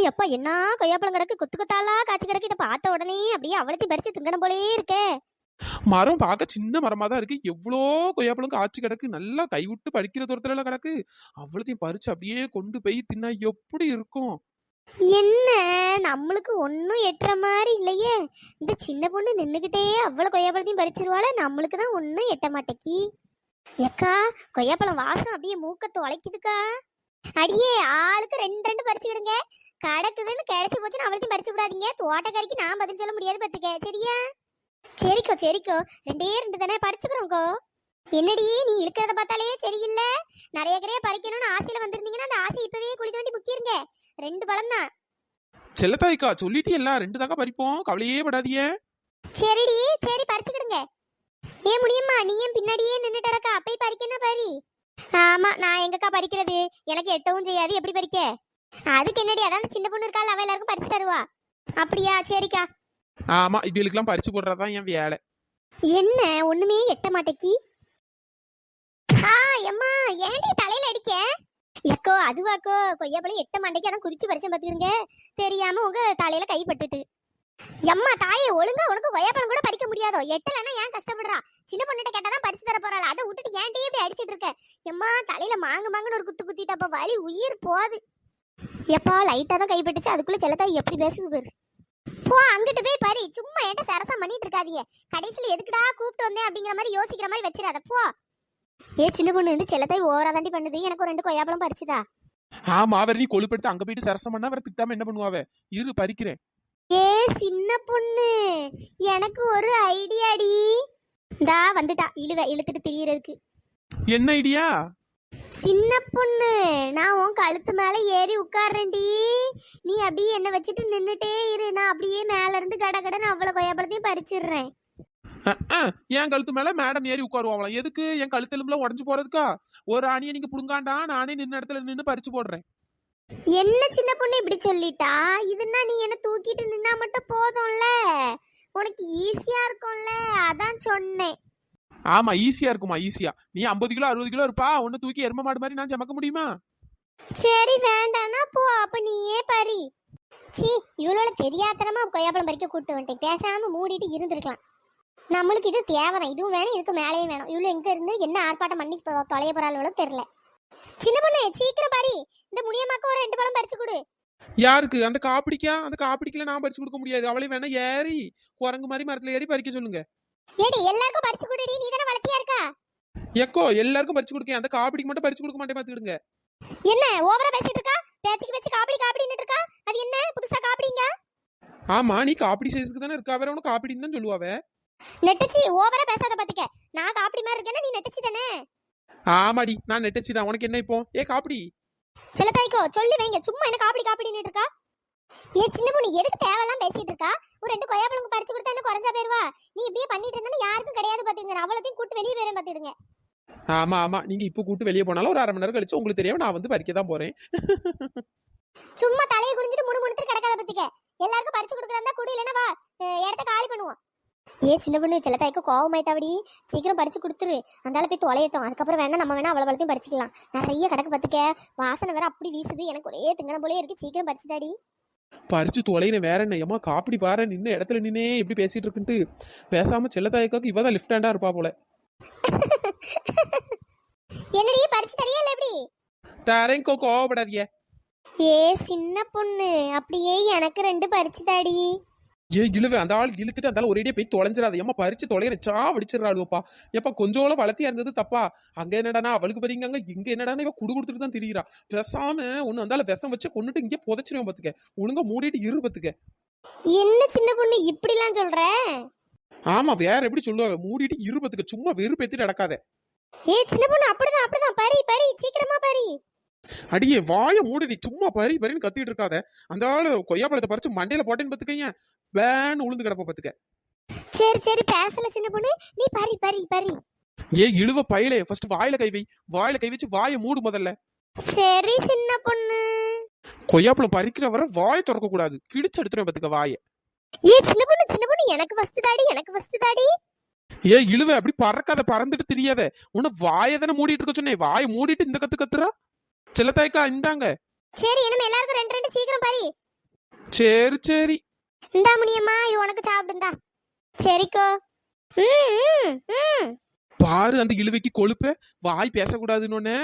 எப்பா என்ன கொய்யாப்பழம் கிடக்கு கொத்து கொத்தாலா காய்ச்சி கிடக்கு. இதை பார்த்த உடனே அப்படியே அவ்வளத்தையும் பறிச்சு திங்கணும் போலே இருக்கே. மரம் பார்க்க சின்ன மரமா தான் இருக்கு. எவ்வளோ கொய்யாப்பழம் காய்ச்சி கிடக்கு. நல்லா கைவிட்டு பறிக்கிற தூரத்துல எல்லாம் கிடக்கு. அவ்வளத்தையும் பறிச்சு அப்படியே கொண்டு போய் தின்னா எப்படி இருக்கும்? என்ன நம்மளுக்கு ஒன்றும் எட்டுற மாதிரி இல்லையே. இந்த சின்ன பொண்ணு நின்றுக்கிட்டே அவ்வளோ கொய்யாப்பழத்தையும் பறிச்சிருவாள, நம்மளுக்கு தான் ஒன்றும் எட்ட மாட்டேக்கி. எக்கா கொய்யாப்பழம் வாசம் அப்படியே மூக்கத்தை உழைக்குதுக்கா. அடியே ஆளுக்கு ரெண்டு ரெண்டு பறிச்சுக்கிடுங்க. கிடக்குதுன்னு கிடைச்சி போச்சுன்னு அவளையும் பறிச்சு விடாதீங்க. தோட்டக்காரிக்கு நான் பதில் சொல்ல முடியாது பார்த்துக்க, சரியா? சரிக்கோ சரிக்கோ, ரெண்டே ரெண்டு தானே பறிச்சுக்கிறோங்கோ. என்னடி நீ இருக்கிறத பார்த்தாலே சரியில்லை. நிறைய கரையை பறிக்கணும்னு ஆசையில வந்திருந்தீங்கன்னா அந்த ஆசை இப்பவே குழி தோண்டி முக்கிருங்க. ரெண்டு பழம் தான். செல்லத்தாய்க்கா சொல்லிட்டு எல்லாம் ரெண்டு தாங்க பறிப்போம், கவலையே படாதீங்க. சரிடி சரி பறிச்சுக்கிடுங்க. ஏன் முடியுமா நீ ஏன் பின்னாடியே நின்னுட்டடக்கா? அப்பை பறிக்கணும் பாரி. ஆமா நான் எங்கக்கா பறிக்கிறது, எனக்கு எட்டவும் செய்யாது, எப்படி பறிக்க? அதுக்கு என்னடி, அதான் சின்ன பொண்ணு இருக்காள், அவ எல்லாருக்கும் பறிச்சு தருவா. அப்படியா சரிக்கா. ஆமா இவளுக்கெல்லாம் பறிச்சு போடுறதுதான் என் வேலை. என்ன ஒண்ணுமே எட்ட மாட்டேக்கி. எம்மா ஏன்டி தலையில அடிக்க? எக்கோ அதுவாக்கோ கொய்யாப்பழம் எட்ட மாட்டேக்கி, அதான் குதிச்சு பறிச்சு பார்த்துக்கிடுங்க. தெரியாம உங்க தலையில கை பட்டுட்டு. எம்மா தாயே ஒழுங்கா உனக்கு கொய்யாப்பழம் கூட பறிக்க முடியாதோ? எட்டலன்னா ஏன் கஷ்டப்படுறா? சின்ன பொண்ணுகிட்ட கேட்டாதான் பறிச்சு தர போறாள், அதை விட்டுட்டு ஏன்ட்டே இப்படி அடிச்சிட்டு இருக்க? எம்மா தலையில மாங்குன்னு ஒரு குத்து குத்திட்டப்ப வலி உயிர் போகுது. எப்பா லைட்டா தான் கைப்பட்டுச்சு, அதுக்குள்ள செல்லத்தாய் எப்படி பேசுது பாரு. போ அங்கிட்டு போய் பாரு, சும்மா என்கிட்ட சரசம் பண்ணிட்டு இருக்காதீங்க. கடைசியில எதுக்குடா கூப்பிட்டு வந்தேன் அப்படிங்கிற மாதிரி யோசிக்கிற மாதிரி வச்சிடாத போ. சின்ன பொண்ணு வந்து செல்லத்தாய் ஓவரா தாண்டி பண்ணுது. எனக்கு ஒரு ரெண்டு கொய்யாப்பழம் பறிச்சுதா. ஆமா அவர் நீ கொழுப்படுத்து அங்க போயிட்டு சரசம் பண்ணா அவர் திட்டாம என்ன பண்ணுவாவே? இரு பறிக்கிறேன். சின்ன பொண்ணு எனக்கு ஒரு ஐடியாடி. இந்தா வந்துட்டா இழுத்துட்டு திரியறதுக்கு. என்ன ஐடியா? சின்ன பொண்ணு நான் உன் கழுத்து மேல ஏறி உட்கார்றேன்டி. நீ அப்படியே என்ன வச்சுட்டு நின்னுட்டே இரு, நான் அப்படியே மேல இருந்து கடகடன்னு அவ்வளவு கொய்யாப்பழத்தையும் பறிச்சிடுறேன். என் கழுத்து மேல மேடம் ஏறி உட்காருவாங்களாம். எதுக்கு? என் கழுத்து எலும்புல உடஞ்சு போறதுக்கா? ஒரு ஆணியை நீங்க புடுங்காண்டா, நானே நின்ன இடத்துல நின்று பறிச்சு போடுறேன். என்ன சின்ன பொண்ணு இப்படி சொல்லிட்டா? இதுன்னா நீ என்ன தூக்கிட்டு நின்னா மட்டும் போதும்ல, உனக்கு ஈஸியா இருக்கும்ல, அதான் சொன்னேன். ஆமா ஈஸியா இருக்குமா? ஈஸியா நீ 50 கிலோ 60 கிலோ இருப்பா, ஒன்னு தூக்கி எரும மாடு மாதிரி நான் சமக்க முடியுமா? சரி வேண்டானா போ, அப்ப நீயே பறி. சி இவளோட தெரியாதனமா கொய்யாப்பழம் பறிக்க கூட்டு வந்துட்டேன். பேசாம மூடிட்டு இருந்திருக்கலாம். நம்மளுக்கு இது தேவைதான், இதுவும் வேணும் இதுக்கு மேலேயும் வேணும். இவ்வளவு எங்க இருந்து என்ன ஆர்ப்பாட்டம் பண்ணி தொலைய போறாளோ தெரியல. சின்ன பொண்ணு சீக்கிரம் பாரி, இந்த முடியமாக்க ஒரு 2 பழம் பறிச்சு கொடு. யாருக்கு? அந்த காப்பிடிக்கா? அந்த காப்பிடிக்கல நான் பறிச்சு கொடுக்க முடியாது. அவளே வேணா ஏறி குரங்கு மாதிரி மரத்துல ஏறி பறிக்க சொல்லுங்க. ஏடி எல்லாருக்கும் பறிச்சு கொடுடி, நீ தான வளர்த்தியா இருக்கா? எக்கோ எல்லாருக்கும் பறிச்சு கொடுக்க, அந்த காப்பிடிக்கு மட்டும் பறிச்சு கொடுக்க மாட்டேன் பாத்துக்கிடுங்க. என்ன ஓவரா பேசிட்டு இருக்கா? பேச்சுக்கு பேச்சு காப்பிடின்னு இருக்கா. அது என்ன புதுசா காப்பிடிங்க? ஆமா நீ காப்பிடி சைஸ்க்கு தானே இருக்கா, வேற உனக்கு காப்பிடின்னு தான் சொல்லுவாவே. நெட்டச்சி ஓவரா பேசாத பாத்துக்க. நான் காப்பிடி மாதிரி இருக்கேன்னா நீ நெட்டச்சி தானே? ஆமாடி நான் நெட்டச்சி தான். உனக்கு என்ன இப்போ? காப்பிடி செல்லத்தாய்க்கோ சொல்லி வைங்க, சும்மா என்ன காப்பிடின்னு இருக்கா? சின்ன பொண்ணு எதுக்கு தேவையெல்லாம் பேசிட்டு இருக்கா? ஒரு 2 கொய்யாப்பழம் பறிச்சு கொடுத்தா என்ன குறைஞ்சா போயிருவா? நீ இப்படியே பண்ணிட்டு இருந்தா யாருக்கும் கிடையாது பாத்துங்க. அவ்வளோத்தையும் கூட்டு வெளியே போயிரும் பாத்துடுங்க. ஆமா நீங்க இப்ப கூட்டு வெளியே போனாலும் ஒரு 1/2 மணி நேரம் கழிச்சு உங்களுக்கு தெரியும், நான் வந்து பறிக்க தான் போறேன். சும்மா தலையை குடிஞ்சிட்டு முணுமுணுத்து கிடக்காத பத்திக்க. எல்லாருக்கும் பறிச்சு கொடுக்கறதா கூடு, இல்லைன்னா வா இடத்த காலி பண்ணுவோம். சின்ன பொண்ணு செல்லத்தாய்க்கு கோவம் ஆயிட்டாவடி, சீக்கிரம் பறிச்சு கொடுத்துரு. அந்த போய் தொலையட்டும், அதுக்கப்புறம் வேணா நம்ம வேணா அவ்வளோத்தையும் பறிச்சுக்கலாம். நிறைய கிடக்கு பத்துக்க, வாசனை வேற அப்படி வீசுது, எனக்கு ஒரே திங்கன போலே இருக்கு. சீக்கிரம் பறிச்சுதாடி. பறிச்சு தொலைறேன் வேற என்ன? ஏமா காப்பிடி பாரு, நின்ன இடத்துல நின்னே எப்படி பேசிட்டு இருக்குன்ட்டு. பேசாம செல்லத்தாய்க்காக்கு இவதான் லெஃப்ட் ஹேண்டா இருப்பா போல. என்னடி பறிச்சு தரியா எப்படி? தரேங்கோ, கோவப்படாதீங்க. சின்ன பொண்ணு அப்படியே எனக்கு 2 பறிச்சு தாடி. இழுவே அந்த ஆள் இழுத்துட்டு அந்த ஒரேடியே போய் தொலைஞ்சிடாது. ஏமா பறிச்சு தொலைகிறேன் சா வடிச்சிடறாளுவப்பா. எப்ப கொஞ்சோல வளர்த்தியா இருந்தது தப்பா? அங்க என்னடானா அவளுக்கு பதிங்க, இங்க என்னடானா இவ குடு கொடுத்துட்டு தான் திரியிறா. பேசாம ஒண்ணு வந்தால விஷம் வச்சு கொண்டுட்டு இங்கே புதைச்சிருவோம் பத்துக்க. ஒழுங்கா மூடிட்டு இரு பத்துக்க. என்ன சின்ன பொண்ணு இப்படிலாம் சொல்ற? ஆமா வேற எப்படி சொல்லுவ? மூடிட்டு இரு பத்துக்க, சும்மா வெறுப்பேத்திட்டு நடக்காத. சின்ன பொண்ணு அப்படிதான் பறி சீக்கிரமா பறி. அடியே வாய மூடி, சும்மா பறின்னு கத்திட்டு இருக்காத. அந்த ஆளு கொய்யாப்பழத்தை பறிச்சு மண்டையில போட்டேன்னு பத்துக்கைய வேன்னு உளுந்து கிடப்ப பத்துக்க. சரி பேசல சின்ன பொண்ணு, நீ பறி. இழுவ பயிலே ஃபர்ஸ்ட் வாயில கை வை. வாயில கை வச்சு வாயை மூடு முதல்ல. சரி சின்ன பொண்ணு. கொய்யாப்பழம் பறிக்கிற வர வாயை திறக்க கூடாது, கிழிச்சு எடுத்துருவேன் பத்துக்க வாயை. சின்ன பொண்ணு எனக்கு ஃபர்ஸ்ட் தாடி. இழுவ அப்படி பறக்காத, பறந்துட்டு தெரியாத. உன்ன வாயை தானே மூடிட்டு இருக்க சொன்னேன். வாயை மூடிட்டு இந்த கத்து கத்துறா. செல்லத்தாய்க்கா இந்தாங்க. சரி இனிமே எல்லாருக்கும் ரெண்டு ரெண்டு சீக்கிரம் பாரி. சரி சரி. இந்தா முனியம்மா இது உனக்கு சாப்பிடுந்தா. சரிக்கோ. ம் ம். பாரு அந்த இழுவைக்கு கொழுப்ப வாய் பேசக்கூடாதுன்னு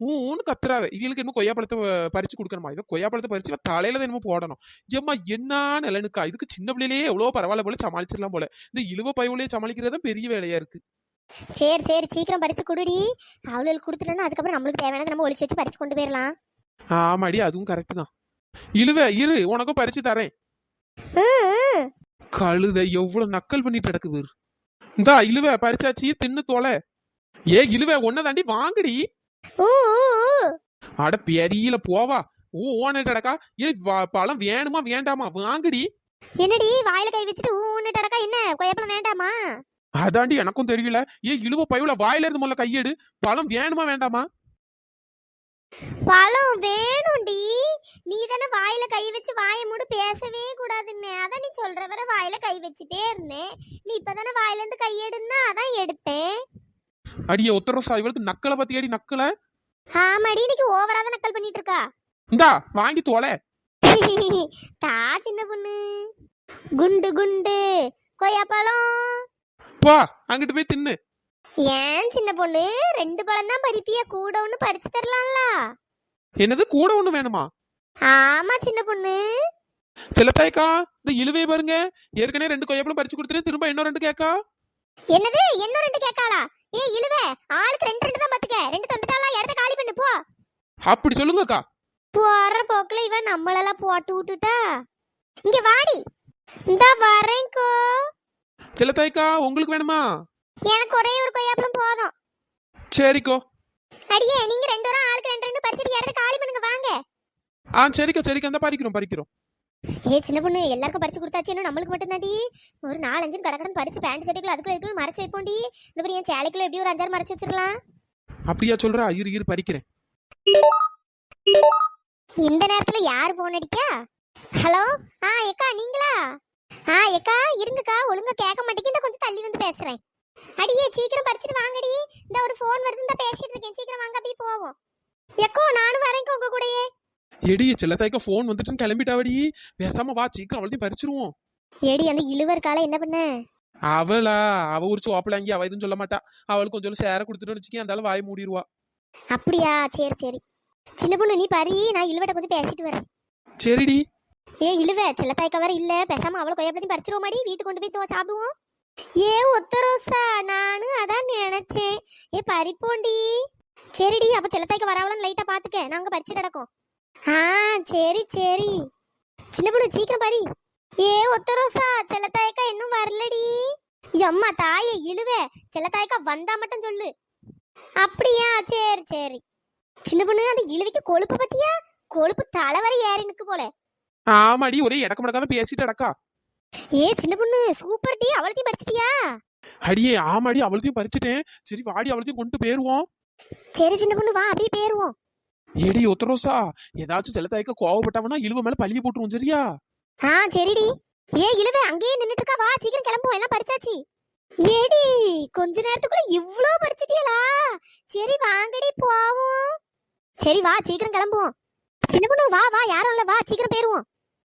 ஊன்னு கத்துறாவ. இவளுக்கு என்னமோ கொய்யாப்பழத்தை பறிச்சு கொடுக்கணுமா? இவ கொய்யாப்பழத்தை பறிச்சு இவ தலையில தான் என்னமோ போடணும். ஏம்மா என்ன நிலனுக்கா? இதுக்கு சின்ன பிள்ளையிலேயே எவ்வளோ பரவாயில்ல போல சமாளிச்சிடலாம் போல. இந்த இழுவ பயவுலையே சமாளிக்கிறதா பெரிய வேலையா இருக்கு. சரி சரி சீக்கிரம் பறிச்சு குடுடி. அவளுக்கு கொடுத்துட்டோன்னா அதுக்கப்புறம் நம்மளுக்கு தேவையானது நம்ம ஒளிச்சு வச்சு பறிச்சு கொண்டு போயிடலாம். ஆமாடி அதுவும் கரெக்ட் தான். இழுவ இரு உனக்கும் பறிச்சு தரேன். கழுத எவ்வளவு நக்கல் பண்ணிட்டு கிடக்குது. இந்தா இழுவ பறிச்சாச்சு தின்னு தோலை. ஏ இழுவ ஒன்ன தாண்டி வாங்கடி. அட பெரியல போவா. ஓனடக்கா பழம் வேணுமா வேண்டாமா வாங்கடி. என்னடி வாயில கை வச்சுட்டு ஊன்னுட்டடக்கா என்ன கொய்யாப்பழம் வேண்டாமா? அதாண்டி எனக்கும் தெரியல. ஏ இழுவ பையுல வாயில இருந்து முதல்ல கையெடு. பழம் வேணுமா வேண்டாமா? பழம் வேணும்டி. நீ தானே வாயில கை வச்சு வாயை மூடு பேசவே கூடாதுன்னு அதான் நீ சொல்ற வர வாயில கை வச்சுட்டே இருந்தேன். நீ இப்பதானே வாயில இருந்து கையெடுன்னா அதான் எடுத்தேன். அடியே ஒத்தரோசா இவளுக்கு நக்கலை பத்தி அடி நக்கலை. ஆமாடி இன்னைக்கு ஓவரா தான் நக்கல் பண்ணிட்டு இருக்கா. இந்தா வாங்கி தோலை. தா சின்ன பொண்ணு. குண்டு குண்டு கொய்யாப்பழம். பா அங்கிட்டு போய் தின்னு. ஏன் சின்ன பொண்ணு ரெண்டு பழம் தான் பறிப்பியா? கூட ஒண்ணு பறிச்சு தரலாம்ல. என்னது கூட ஒண்ணு வேணுமா? ஆமா சின்ன பொண்ணு. செல்லத்தாய்க்கா இந்த இழுவையை பாருங்க. ஏற்கனவே 2 கொய்யாப்பழம் பறிச்சு கொடுத்துட்டு திரும்ப இன்னும் 2 கேக்கா. என்னது இன்னும் 2 கேக்காளா? ஏ இழுவே ஆளுக்கு 2 தான் பாத்துக்க. 2 தந்துட்டாளா? இடத்த காலி பண்ணு போ. அப்படி சொல்லுங்கக்கா. போற போக்குல இவன் நம்மளெல்லாம் போட்டு விட்டுட்டா. இங்க வாடி. இந்த வரேன்கோ. செல்லத்தாய்க்கா உங்களுக்கு வேணுமா? எனக்கு ஒரே ஒரு கொய்யாப்பழம் போதும். சரிக்கோ. அடியே நீங்க 2 பேரும் ஆளுக்கு 2 பறிச்சிட்டு இடத்த காலி பண்ணுங்க வாங்க. சரிக்கா சரிக்கா அந்த பறிக்கிறோம். ஏ சின்ன பொண்ணு எல்லாருக்கும் பறிச்சு கொடுத்தாச்சு இன்னும் நம்மளுக்கு மட்டும் தாண்டி. ஒரு 4-5 கடக்கடன் பறிச்சு பேண்ட் சட்டைக்குள்ள அதுக்குள்ள மறைச்சு வைப்போண்டி. இந்த மாதிரி என் சேலைக்குள்ள எப்படி ஒரு 5-6 மறைச்சு வச்சிடலாம். அப்படியா சொல்றா? இரு பறிக்கிறேன். இந்த நேரத்துல யாரு போன் அடிக்கா? ஹலோ ஏக்கா நீங்களா? ஏக்கா இருங்கக்கா ஒழுங்கா கேட்க மாட்டேங்க. கொஞ்சம் தள்ளி வந்து பேசுறேன். அடியே சீக்கிரம் பறிச்சுட்டு வாங்கடி. இந்த ஒரு போன் வருது இந்த பேசிட்டு இருக்கேன். சீக்கிரம் வாங்க அப்படியே போவோம். எக்கோ நானும் வரேன்க்கா உங்க கூடயே. எடி செல்லத்தாய்க்கா போன் வந்துட்டுன்னு கிளம்பிட்டாவடி. பேசாம வா சீக்கிரம் அவள்த்தையும் பறிச்சிருவோம். ஏடி அந்த இழுவர் காலை என்ன பண்ண? அவ ஒரு சோப்பலாங்கி அவ எதுவும் சொல்ல மாட்டா. அவளுக்கு கொஞ்சம் சேர கொடுத்துட்டு வச்சுக்கேன் அந்தாலும் வாய் மூடிடுவா. அப்படியா சரி சரி. சின்ன பொண்ணு நீ பறி நான் இழுவட்ட கொஞ்சம் பேசிட்டு வரேன். சரிடி. ஏ இழுவ செல்லத்தாய்க்கா வேற இல்ல. பேசாம அவளை கொய்யாப்பழத்தையும் பறிச்சிருவோமாடி. வீட்டுக்கு கொண்டு போய் சாப்பிடுவோம். ஏ ஒத்தரோசா நானும் அதான் நினைச்சேன். ஏ பறிப்போண்டி. சரிடி அப்ப செல்லத்தாய்க்கு வரவளன்னு லைட்டா பாத்துக்க. நாங்க பறிச்சு கிடக்கோம். சரி சரி. சின்ன பொண்ணு சீக்கிரம் பறி. ஏ ஒத்தரோசா செல்லத்தாய்க்கா இன்னும் வரலடி. அம்மா தாயே இழுவ செல்லத்தாய்க்கா வந்தா மட்டும் சொல்லு. அப்படியா சரி சரி. சின்ன பொண்ணு அந்த இழுவைக்கு கொழுப்பு பத்தியா? கொழுப்பு தலைவரை ஏறி நிக்கு போல. ஆமாடி ஒரே இடக்க முடக்காம பேசிட்டு அடக்கா. ஏ சின்ன பொண்ணு சூப்பர் டி. அவளத்தையும் பறிச்சிட்டியா? அடியே ஆமாடி அவளத்தையும் பறிச்சிட்டேன். சரி வாடி அவளத்தையும் கொண்டு போயிருவோம். சரி சின்ன பொண்ணு வா அப்படியே போயிருவோம். ஏடி ஒத்தரோசா ஏதாச்சும் செல்லத்தாய்க்க கோவப்பட்டவனா இழுவ மேல பழிய போட்டுருவோம் சரியா? சரிடி. ஏ இழுவே அங்கேயே நின்னுட்டு இருக்கா. வா சீக்கிரம் கிளம்புவோம். எல்லாம் பறிச்சாச்சு. ஏடி கொஞ்ச நேரத்துக்குள்ள இவ்ளோ பறிச்சிட்டியலா? சரி வாங்கடி போவோம். சரி வா சீக்கிரம் கிளம்புவோம். சின்ன பொண்ணு வா வா யாரும் இல்ல வா சீக்கிரம் போயிருவோம்.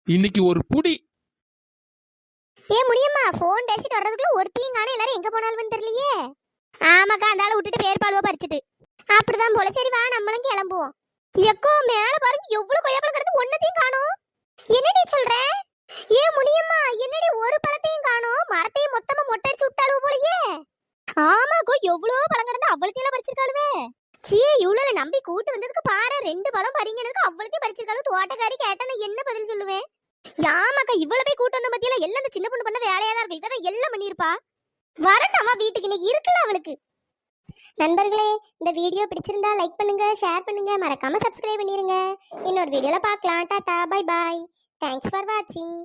இன்னைக்கு ஒரு புடி. ஏ முடியுமா போன் பேசிட்டு வர்றதுக்குள்ள ஒருத்தையும் காணோம். எல்லாரும் எங்க போனாலும் தெரியலையே. ஆமாக்கா அந்தால விட்டுட்டு பேர் பாலுவா பறிச்சிட்டு அப்படிதான் போல. சரி வா நம்மளும் கிளம்புவோம். எக்கோ மேல பாருங்க எவ்வளவு கொய்யாப்பழம் கிடந்து ஒன்னத்தையும் காணோம். என்னடி சொல்ற? ஏ முடியுமா என்னடி ஒரு பழத்தையும் காணோம். மரத்தையும் மொத்தமா மொட்டடிச்சு விட்டாளுவ போலயே. ஆமாக்கோ எவ்வளவு பழம் கிடந்து அவ்வளத்தையும் பறிச்சிருக்காளுவே. சீ இவ்வளவு நம்பி கூட்டு வந்ததுக்கு பாரு 2 பழம் பறிங்கனதுக்கு அவ்வளத்தையும் பறிச்சிருக்காளு. தோட்டக்காரி கேட்டா நான் என்ன பதில் சொல்லுவேன்? யாமாக்கா இவ்வளவு போய் கூட்டு வந்த மத்தியில எல்லாம் அந்த சின்ன பொண்ணு பண்ண வேலையா தான் இருக்கு. இவதான் எல்லாம் பண்ணிருப்பா. வரட்டவா வீட்டுக்கு இன்னைக்கு இருக்குல்ல அவளுக்கு. நண்பர்களே இந்த வீடியோ பிடிச்சிருந்தா லைக் பண்ணுங்க ஷேர் பண்ணுங்க மறக்காம சப்ஸ்கிரைப் பண்ணிருங்க. இன்னொரு வீடியோல பார்க்கலாம். Tata bye bye. Thanks for வாட்சிங்.